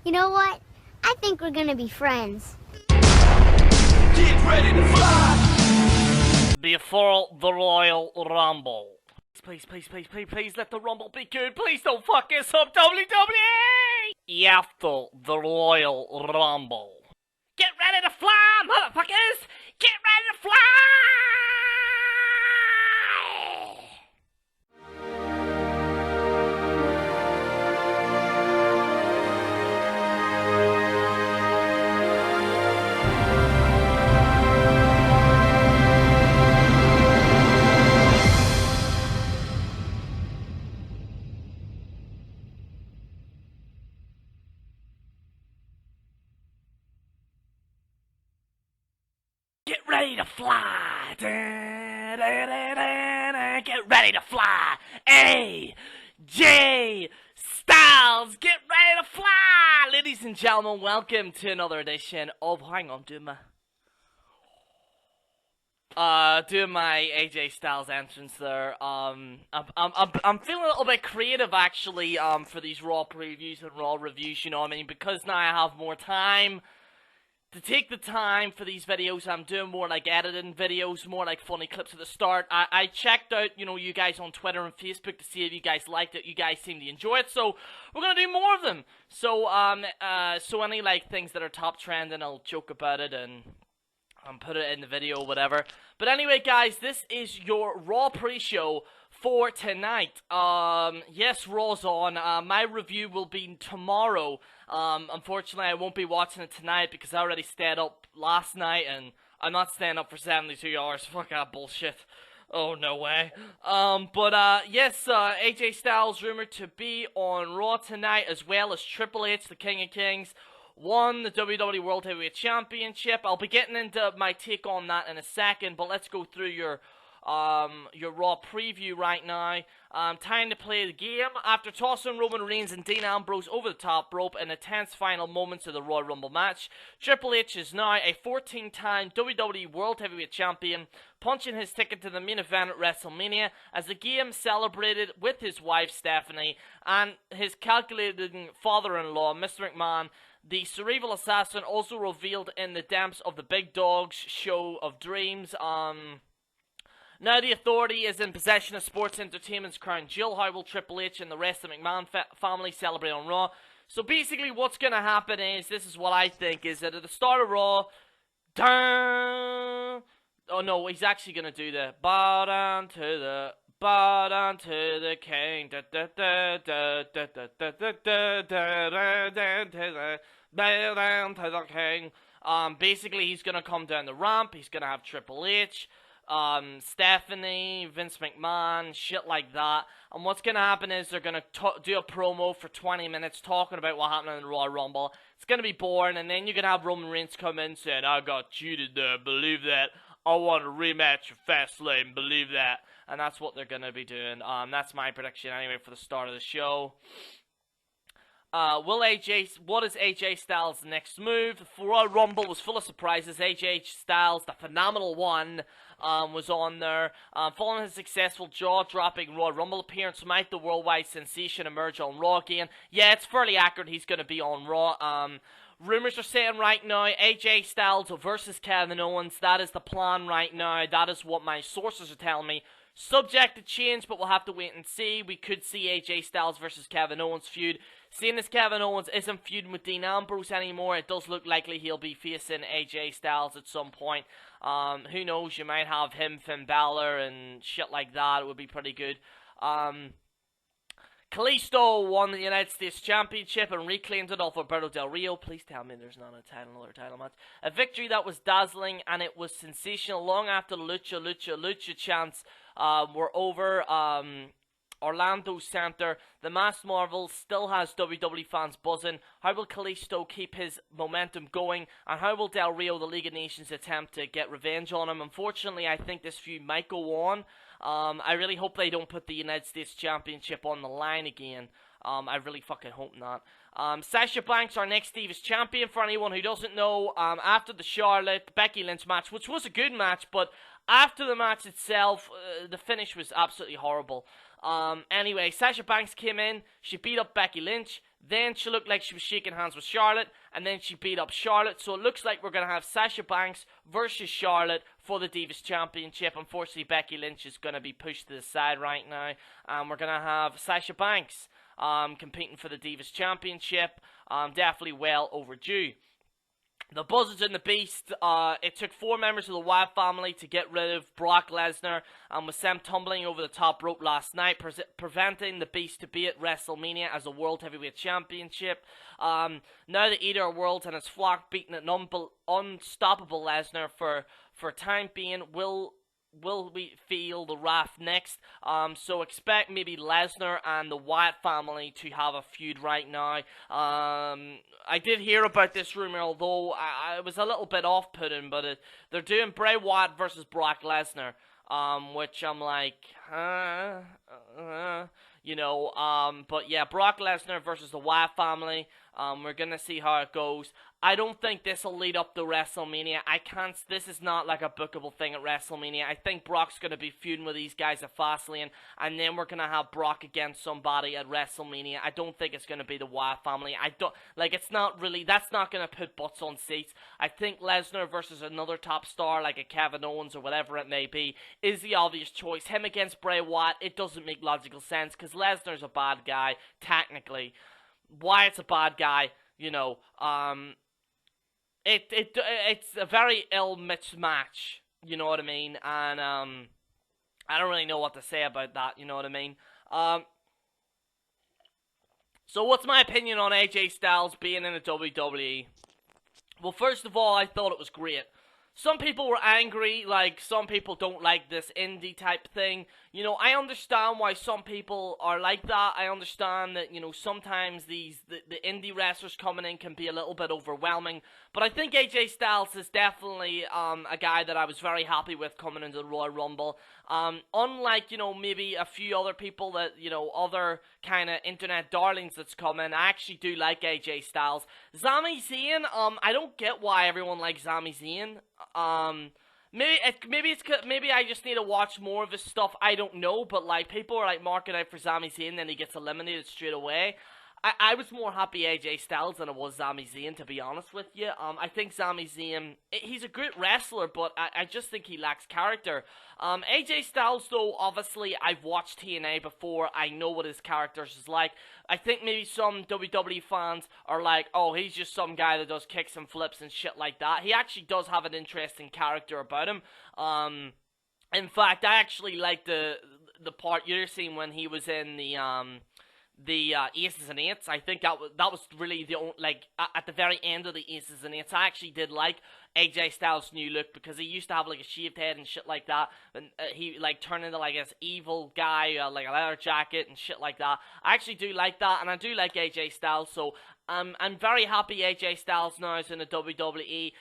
You know what? I think we're gonna be friends. Get ready to fly! Before the Royal Rumble. Please, let the Rumble be good. Please don't fuck us up, WWE! After the Royal Rumble. Get ready to fly, motherfuckers! Get ready to fly! Get ready to fly! Get ready to fly! AJ Styles! Get ready to fly! Ladies and gentlemen, welcome to another edition of... Hang on, doing my AJ Styles entrance there. I'm feeling a little bit creative actually for these Raw previews and Raw reviews, you know what I mean? Because now I have more time to take the time for these videos. I'm doing more like editing videos, more like funny clips at the start. I checked out, you know, you guys on Twitter and Facebook to see if you guys liked it. You guys seem to enjoy it, so we're gonna do more of them. So so any like things that are top trending, I'll joke about it and put it in the video or whatever. But anyway, guys, this is your Raw pre-show for tonight. Yes, Raw's on. My review will be tomorrow. Unfortunately, I won't be watching it tonight because I already stayed up last night, and I'm not staying up for 72 hours. Fuck that bullshit. Oh, no way. Yes, AJ Styles rumored to be on Raw tonight, as well as Triple H, the King of Kings, won the WWE World Heavyweight Championship. I'll be getting into my take on that in a second, but let's go through your Raw preview right now. Time to play the game. After tossing Roman Reigns and Dean Ambrose over the top rope in the tense final moments of the Royal Rumble match, Triple H is now a 14-time WWE World Heavyweight Champion, punching his ticket to the main event at WrestleMania as the game celebrated with his wife Stephanie and his calculating father-in-law, Mr. McMahon. The cerebral assassin also revealed in the depths of the Big Dog's Show of Dreams. Now the Authority is in possession of Sports Entertainment's crown jewel. How will Triple H and the rest of the McMahon family celebrate on Raw? So basically what's going to happen is, this is what I think, is that at the start of Raw, oh no, he's actually going to do the bow down to the king, bow down to the king. Basically he's going to come down the ramp, he's going to have Triple H, Stephanie, Vince McMahon, shit like that. And what's going to happen is they're going to do a promo for 20 minutes talking about what happened in the Royal Rumble. It's going to be boring, and then you're going to have Roman Reigns come in saying, I got cheated there, believe that. I want a rematch of Fastlane, believe that. And that's what they're going to be doing. That's my prediction anyway for the start of the show. What is AJ Styles' next move? The Royal Rumble was full of surprises. AJ Styles, the phenomenal one, was on there. Following his successful jaw-dropping Royal Rumble appearance, might the worldwide sensation emerge on Raw again? Yeah, it's fairly accurate he's going to be on Raw. Rumors are saying right now, AJ Styles versus Kevin Owens. That is the plan right now. That is what my sources are telling me. Subject to change, but we'll have to wait and see. We could see AJ Styles versus Kevin Owens feud. Seeing as Kevin Owens isn't feuding with Dean Ambrose anymore, it does look likely he'll be facing AJ Styles at some point. Who knows, you might have him, Finn Balor, and shit like that. It would be pretty good. Kalisto won the United States Championship and reclaimed it off Alberto Del Rio. Please tell me there's not another title match. A victory that was dazzling, and it was sensational long after the Lucha chants were over. Orlando Center, the Masked Marvel still has WWE fans buzzing. How will Kalisto keep his momentum going? And how will Del Rio, the League of Nations, attempt to get revenge on him? Unfortunately, I think this feud might go on. I really hope they don't put the United States Championship on the line again. I really fucking hope not. Sasha Banks, our next Divas champion. For anyone who doesn't know, after the Charlotte-Becky Lynch match, which was a good match, but after the match itself, the finish was absolutely horrible. Anyway, Sasha Banks came in, she beat up Becky Lynch, Then she looked like she was shaking hands with Charlotte, and then she beat up Charlotte. So it looks like we're going to have Sasha Banks versus Charlotte for the Divas Championship. Unfortunately, Becky Lynch is going to be pushed to the side right now. We're going to have Sasha Banks competing for the Divas Championship. Definitely well overdue. The Buzzards and the Beast, it took 4 members of the Wyatt family to get rid of Brock Lesnar, with Sam tumbling over the top rope last night, preventing the Beast to be at WrestleMania as a World Heavyweight Championship. Now the Eater of Worlds and his flock beating an unstoppable Lesnar for time being. Will we feel the wrath next? So expect maybe Lesnar and the Wyatt family to have a feud right now. I did hear about this rumor, although I was a little bit off-putting, but they're doing Bray Wyatt versus Brock Lesnar, which I'm like, but yeah, Brock Lesnar versus the Wyatt family. We're gonna see how it goes. I don't think this will lead up to WrestleMania. This is not like a bookable thing at WrestleMania. I think Brock's gonna be feuding with these guys at Fastlane, and then we're gonna have Brock against somebody at WrestleMania. I don't think it's gonna be the Wyatt family. It's not really, that's not gonna put butts on seats. I think Lesnar versus another top star like a Kevin Owens or whatever it may be is the obvious choice. Him against Bray Wyatt, it doesn't make logical sense because Lesnar's a bad guy, technically. Wyatt's a bad guy, it's a very ill mismatch, you know what I mean, and, I don't really know what to say about that, you know what I mean. So what's my opinion on AJ Styles being in the WWE? Well, first of all, I thought it was great. Some people were angry, like, some people don't like this indie type thing. I understand why some people are like that. I understand that, sometimes the indie wrestlers coming in can be a little bit overwhelming. But I think AJ Styles is definitely a guy that I was very happy with coming into the Royal Rumble. Unlike, maybe a few other people that, other kind of internet darlings that's come in, I actually do like AJ Styles. Sami Zayn, I don't get why everyone likes Sami Zayn. Maybe I just need to watch more of his stuff. I don't know, but like people are like marking out for Sami Zayn, then he gets eliminated straight away. I was more happy AJ Styles than I was Sami Zayn, to be honest with you. I think Sami Zayn, he's a great wrestler, but I just think he lacks character. AJ Styles, though, obviously, I've watched TNA before. I know what his character is like. I think maybe some WWE fans are like, oh, he's just some guy that does kicks and flips and shit like that. He actually does have an interesting character about him. In fact, I actually like the part you're seeing when he was in the Aces and Eights. I think that was really the only, at the very end of the Aces and Eights, I actually did like AJ Styles' new look because he used to have like a shaved head and shit like that, and he like turned into like this evil guy, like a leather jacket and shit like that. I actually do like that, and I do like AJ Styles, so I'm very happy AJ Styles now is in the WWE.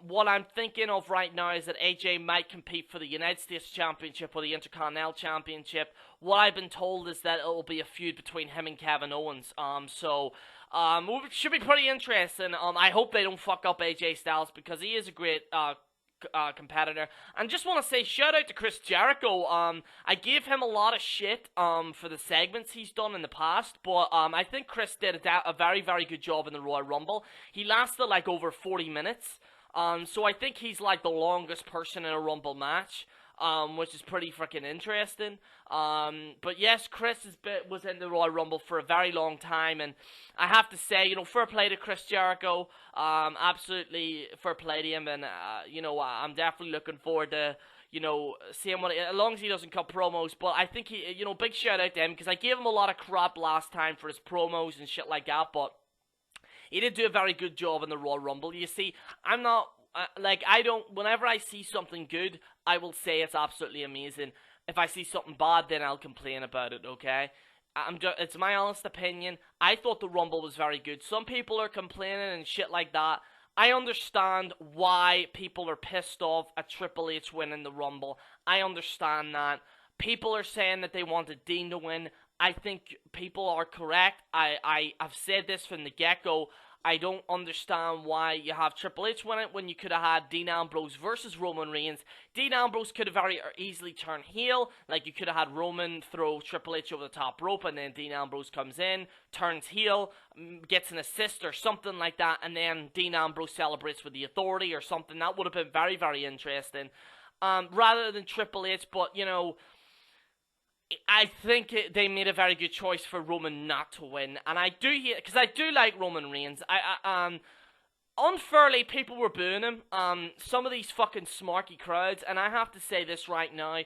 What I'm thinking of right now is that AJ might compete for the United States Championship or the Intercontinental Championship. What I've been told is that it will be a feud between him and Kevin Owens. It should be pretty interesting. I hope they don't fuck up AJ Styles because he is a great competitor. And just want to say shout out to Chris Jericho. I gave him a lot of shit for the segments he's done in the past, but I think Chris did a very, very good job in the Royal Rumble. He lasted like over 40 minutes. So I think he's like the longest person in a Rumble match, which is pretty freaking interesting. But yes, Chris was in the Royal Rumble for a very long time, and I have to say, fair play to Chris Jericho. Absolutely fair play to him, and I'm definitely looking forward to seeing as long as he doesn't cut promos. But I think he, big shout out to him because I gave him a lot of crap last time for his promos and shit like that, but he did do a very good job in the Royal Rumble. You see, I'm not, whenever I see something good, I will say it's absolutely amazing. If I see something bad, then I'll complain about it, okay? It's my honest opinion. I thought the Rumble was very good. Some people are complaining and shit like that. I understand why people are pissed off at Triple H winning the Rumble. I understand that. People are saying that they wanted Dean to win. I think people are correct. I've said this from the get-go. I don't understand why you have Triple H win it when you could have had Dean Ambrose versus Roman Reigns. Dean Ambrose could have very easily turned heel. Like, you could have had Roman throw Triple H over the top rope, and then Dean Ambrose comes in, turns heel, gets an assist or something like that, and then Dean Ambrose celebrates with the Authority or something. That would have been very, very interesting. Rather than Triple H, but, you know, I think they made a very good choice for Roman not to win, and I do hate, because I do like Roman Reigns. Unfairly, people were booing him. Some of these fucking smarky crowds, and I have to say this right now,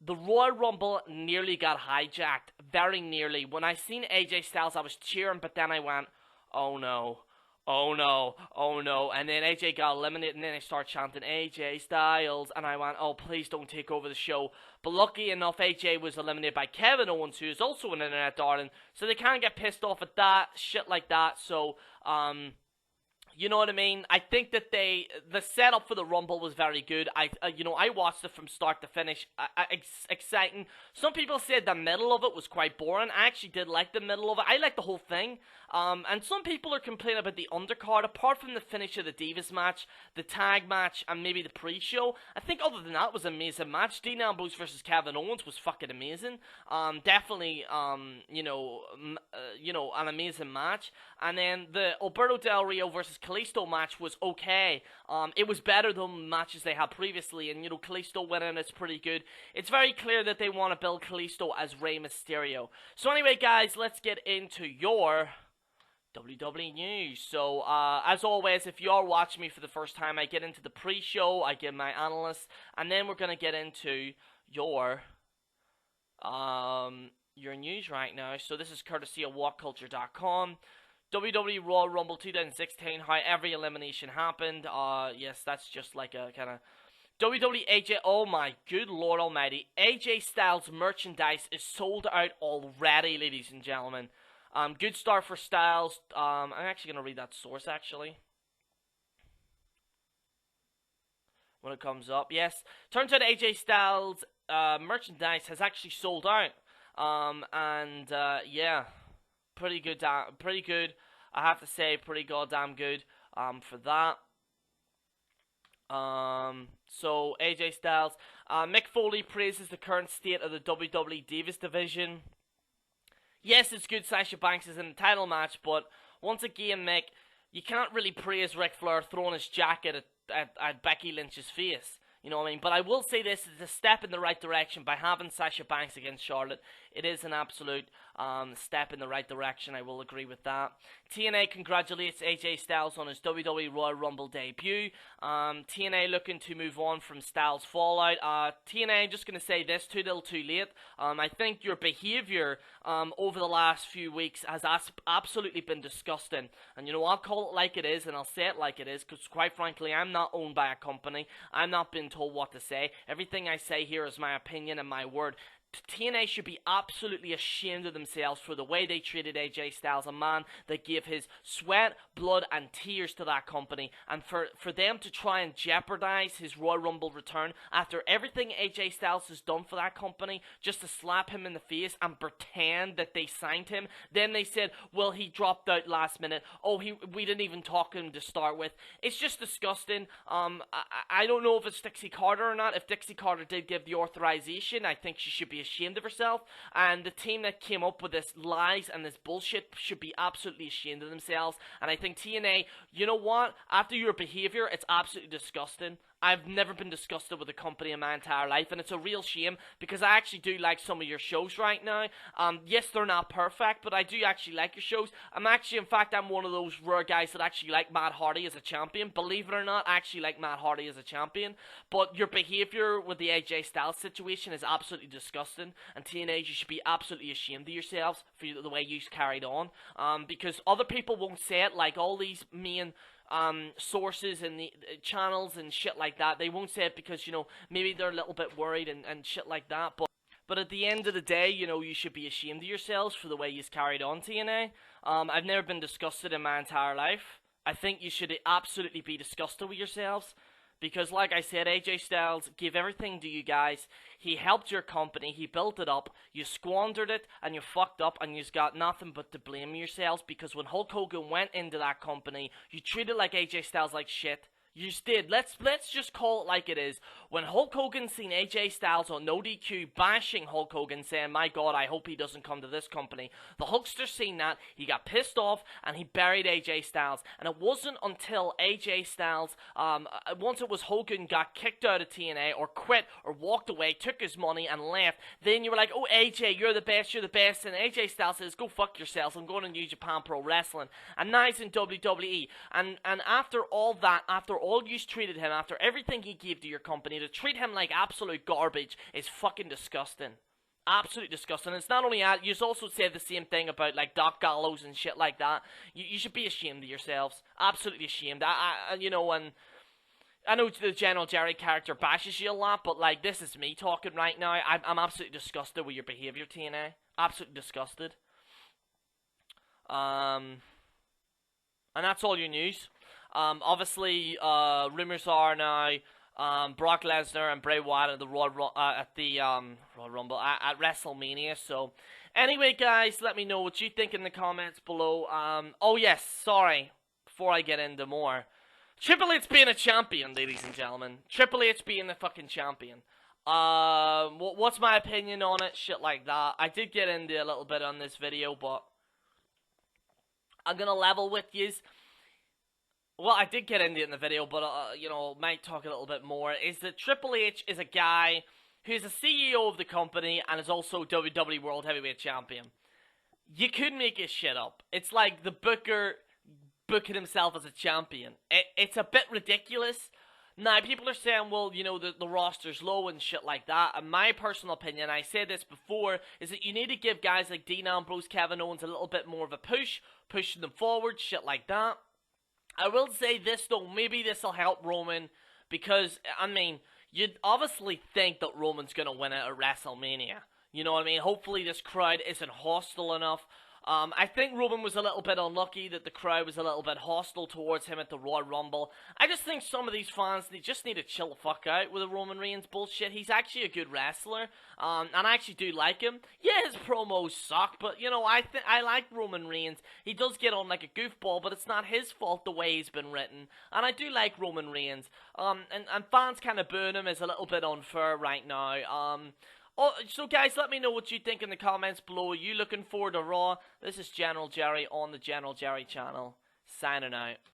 the Royal Rumble nearly got hijacked, very nearly. When I seen AJ Styles, I was cheering, but then I went, oh no. Oh no, oh no, and then AJ got eliminated, and then they start chanting AJ Styles, and I went, oh, please don't take over the show. But lucky enough, AJ was eliminated by Kevin Owens, who is also an internet darling, so they can't get pissed off at that, shit like that. So, you know what I mean? I think that the setup for the Rumble was very good. I watched it from start to finish. Exciting. Some people said the middle of it was quite boring. I actually did like the middle of it. I liked the whole thing. And some people are complaining about the undercard. Apart from the finish of the Divas match, the tag match, and maybe the pre-show, I think other than that, it was an amazing match. Dean Ambrose versus Kevin Owens was fucking amazing. Definitely, an amazing match. And then the Alberto Del Rio versus Kalisto match was okay. It was better than matches they had previously, and, you know, Kalisto winning is pretty good. It's very clear that they want to build Kalisto as Rey Mysterio. So anyway, guys, let's get into your WWE news. So, as always, if you are watching me for the first time, I get into the pre-show, I give my analysts, and then we're going to get into your news right now. So this is courtesy of WhatCulture.com. WWE Royal Rumble 2016, how every elimination happened. Yes, that's just like a kind of WWE AJ, oh my good lord almighty, AJ Styles merchandise is sold out already, ladies and gentlemen. Good start for Styles. I'm actually going to read that source, actually, when it comes up. Yes, turns out AJ Styles merchandise has actually sold out. Yeah, pretty good. I have to say, pretty goddamn good. For that. So AJ Styles, Mick Foley praises the current state of the WWE Divas division. Yes, it's good Sasha Banks is in the title match, but once again, Mick, you can't really praise Ric Flair throwing his jacket at Becky Lynch's face. You know what I mean? But I will say this is a step in the right direction by having Sasha Banks against Charlotte. It is an absolute step in the right direction. I will agree with that. TNA congratulates AJ Styles on his WWE Royal Rumble debut. TNA looking to move on from Styles' fallout. TNA, just going to say this, too little too late. I think your behaviour over the last few weeks has absolutely been disgusting. And you know, I'll call it like it is, and I'll say it like it is, because quite frankly, I'm not owned by a company. I'm not being told what to say. Everything I say here is my opinion and my word. TNA should be absolutely ashamed of themselves for the way they treated AJ Styles, a man that gave his sweat, blood, and tears to that company, and for them to try and jeopardize his Royal Rumble return after everything AJ Styles has done for that company, just to slap him in the face and pretend that they signed him. Then they said, well, he dropped out last minute. Oh, we didn't even talk to him to start with. It's just disgusting. I don't know if it's Dixie Carter or not. If Dixie Carter did give the authorization, I think she should be ashamed of herself, and the team that came up with this lies and this bullshit should be absolutely ashamed of themselves. And I think TNA, you know what, after your behavior, it's absolutely disgusting. I've never been disgusted with a company in my entire life, and it's a real shame, because I actually do like some of your shows right now. Yes, they're not perfect, but I do actually like your shows. In fact, I'm one of those rare guys that actually like Matt Hardy as a champion. Believe it or not, I actually like Matt Hardy as a champion. But your behavior with the AJ Styles situation is absolutely disgusting, and TNA, you should be absolutely ashamed of yourselves for the way you carried on. Because other people won't say it, like all these main sources and the channels and shit like that. They won't say it because, you know, maybe they're a little bit worried and shit like that. But at the end of the day, you know, you should be ashamed of yourselves for the way you've carried on, TNA. I've never been disgusted in my entire life. I think you should absolutely be disgusted with yourselves, Because, like I said, AJ Styles gave everything to you guys. He helped your company. He built it up. You squandered it, and you fucked up, and you've got nothing but to blame yourselves. Because when Hulk Hogan went into that company, you treated like AJ Styles like shit. You just did. Let's just call it like it is. When Hulk Hogan seen AJ Styles on No DQ bashing Hulk Hogan, saying, "My God, I hope he doesn't come to this company," the Hulkster seen that, he got pissed off, and he buried AJ Styles. And it wasn't until AJ Styles, once it was Hogan got kicked out of TNA, or quit, or walked away, took his money, and left, then you were like, "Oh, AJ, you're the best, and AJ Styles says, "Go fuck yourselves, I'm going to New Japan Pro Wrestling," and now he's in WWE, and after all that, after all you treated him, after everything he gave to your company, to treat him like absolute garbage is fucking disgusting. Absolutely disgusting. And it's not only that, you also said the same thing about like Doc Gallows and shit like that. You should be ashamed of yourselves. Absolutely ashamed. You know, and I know the General Jerry character bashes you a lot, but like, this is me talking right now. I'm absolutely disgusted with your behavior, TNA. Absolutely disgusted. And that's all your news. Obviously, rumors are now Brock Lesnar and Bray Wyatt at the Royal Rumble at WrestleMania. So, anyway, guys, let me know what you think in the comments below. Oh yes, sorry. Before I get into more, Triple H being a champion, ladies and gentlemen. Triple H being the fucking champion. What's my opinion on it? Shit like that. I did get into a little bit on this video, but I'm gonna level with yous. Well, I did get into it in the video, but, you know, might talk a little bit more, is that Triple H is a guy who's the CEO of the company and is also WWE World Heavyweight Champion. You could make his shit up. It's like the Booker booking himself as a champion. It's a bit ridiculous. Now, people are saying, well, you know, the roster's low and shit like that. And my personal opinion, I said this before, is that you need to give guys like Dean Ambrose, Kevin Owens a little bit more of a push, pushing them forward, shit like that. I will say this, though, maybe this will help Roman, because, I mean, you'd obviously think that Roman's going to win it at WrestleMania. You know what I mean? Hopefully this crowd isn't hostile enough. I think Roman was a little bit unlucky that the crowd was a little bit hostile towards him at the Royal Rumble. I just think some of these fans, they just need to chill the fuck out with the Roman Reigns bullshit. He's actually a good wrestler, and I actually do like him. Yeah, his promos suck, but, you know, I like Roman Reigns. He does get on like a goofball, but it's not his fault the way he's been written, and I do like Roman Reigns. And fans kind of booing him is a little bit unfair right now. So guys, let me know what you think in the comments below. Are you looking forward to Raw? This is General Jerry on the General Jerry channel, signing out.